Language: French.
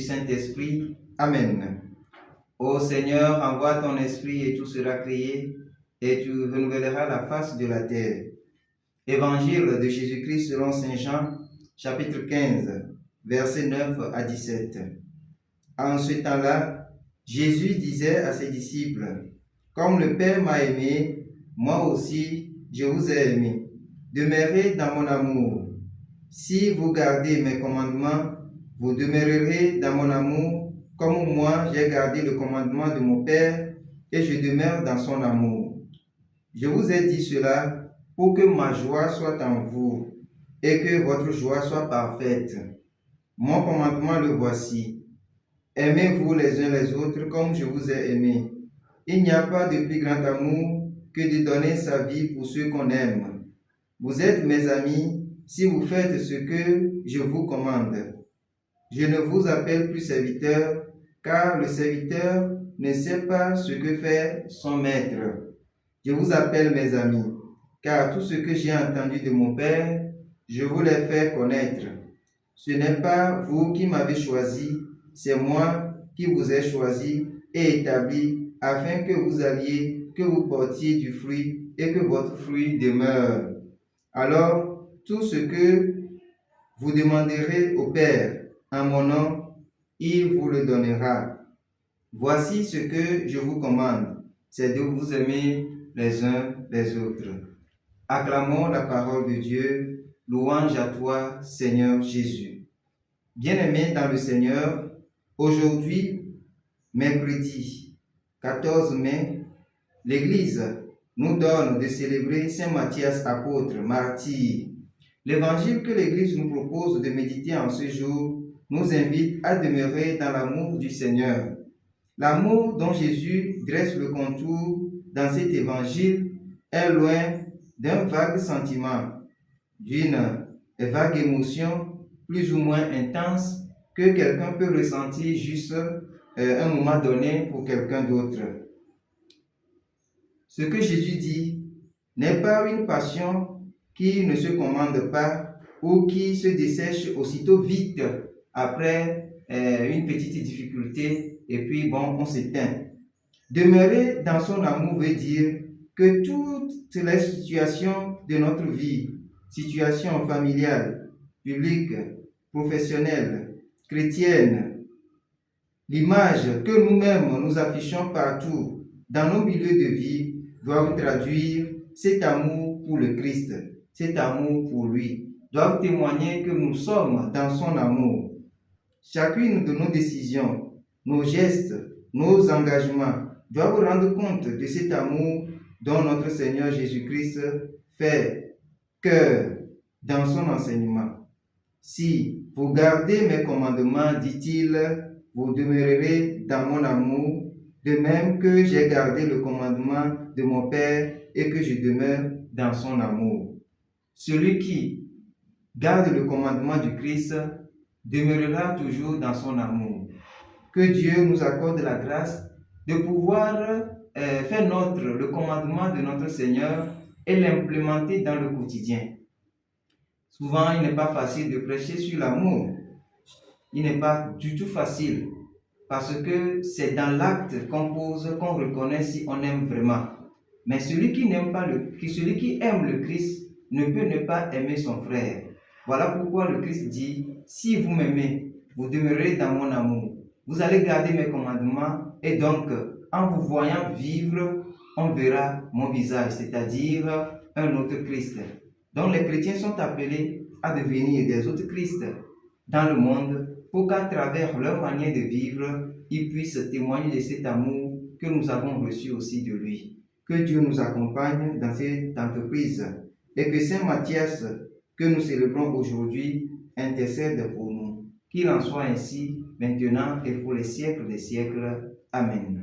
Saint-Esprit. Amen. Ô Seigneur, envoie ton esprit et tout sera créé, et tu renouvelleras la face de la terre. Évangile de Jésus-Christ selon Saint Jean, chapitre 15, versets 9 à 17. En ce temps-là, Jésus disait à ses disciples, « Comme le Père m'a aimé, moi aussi je vous ai aimé. Demeurez dans mon amour. Si vous gardez mes commandements, vous demeurerez dans mon amour, comme moi j'ai gardé le commandement de mon Père et je demeure dans son amour. Je vous ai dit cela pour que ma joie soit en vous et que votre joie soit parfaite. Mon commandement le voici. Aimez-vous les uns les autres comme je vous ai aimé. Il n'y a pas de plus grand amour que de donner sa vie pour ceux qu'on aime. Vous êtes mes amis si vous faites ce que je vous commande. Je ne vous appelle plus serviteur, car le serviteur ne sait pas ce que fait son maître. Je vous appelle mes amis, car tout ce que j'ai entendu de mon Père, je vous l'ai fait connaître. Ce n'est pas vous qui m'avez choisi, c'est moi qui vous ai choisi et établi afin que vous alliez, que vous portiez du fruit et que votre fruit demeure. Alors, tout ce que vous demanderez au Père en mon nom, il vous le donnera. Voici ce que je vous commande, c'est de vous aimer les uns les autres. Acclamons la parole de Dieu, louange à toi, Seigneur Jésus. Bien-aimés dans le Seigneur, aujourd'hui, mercredi 14 mai, l'Église nous donne de célébrer Saint Matthias apôtre, martyr. L'évangile que l'Église nous propose de méditer en ce jour nous invite à demeurer dans l'amour du Seigneur. L'amour dont Jésus dresse le contour dans cet évangile est loin d'un vague sentiment, d'une vague émotion plus ou moins intense que quelqu'un peut ressentir juste un moment donné pour quelqu'un d'autre. Ce que Jésus dit n'est pas une passion qui ne se commande pas ou qui se dessèche aussitôt vite après une petite difficulté et puis bon, on s'éteint. Demeurer dans son amour veut dire que toutes les situations de notre vie, situations familiales, publiques, professionnelles, chrétiennes, l'image que nous-mêmes nous affichons partout dans nos milieux de vie doivent traduire cet amour pour le Christ, cet amour pour lui, doivent témoigner que nous sommes dans son amour. Chacune de nos décisions, nos gestes, nos engagements doivent rendre compte de cet amour dont notre Seigneur Jésus-Christ fait cœur dans son enseignement. Si vous gardez mes commandements, dit-il, vous demeurerez dans mon amour, de même que j'ai gardé le commandement de mon Père et que je demeure dans son amour. Celui qui garde le commandement du Christ demeurera toujours dans son amour. Que Dieu nous accorde la grâce de pouvoir faire le commandement de notre Seigneur et l'implémenter dans le quotidien. Souvent, il n'est pas facile de prêcher sur l'amour. Il n'est pas du tout facile parce que c'est dans l'acte qu'on pose, qu'on reconnaît si on aime vraiment. Mais celui qui aime le Christ ne peut ne pas aimer son frère. Voilà pourquoi le Christ dit, si vous m'aimez, vous demeurez dans mon amour. Vous allez garder mes commandements et donc, en vous voyant vivre, on verra mon visage, c'est-à-dire un autre Christ. Donc les chrétiens sont appelés à devenir des autres Christ dans le monde pour qu'à travers leur manière de vivre, ils puissent témoigner de cet amour que nous avons reçu aussi de lui. Que Dieu nous accompagne dans cette entreprise et que Saint Matthias, que nous célébrons aujourd'hui, intercède pour nous. Qu'il en soit ainsi maintenant et pour les siècles des siècles. Amen.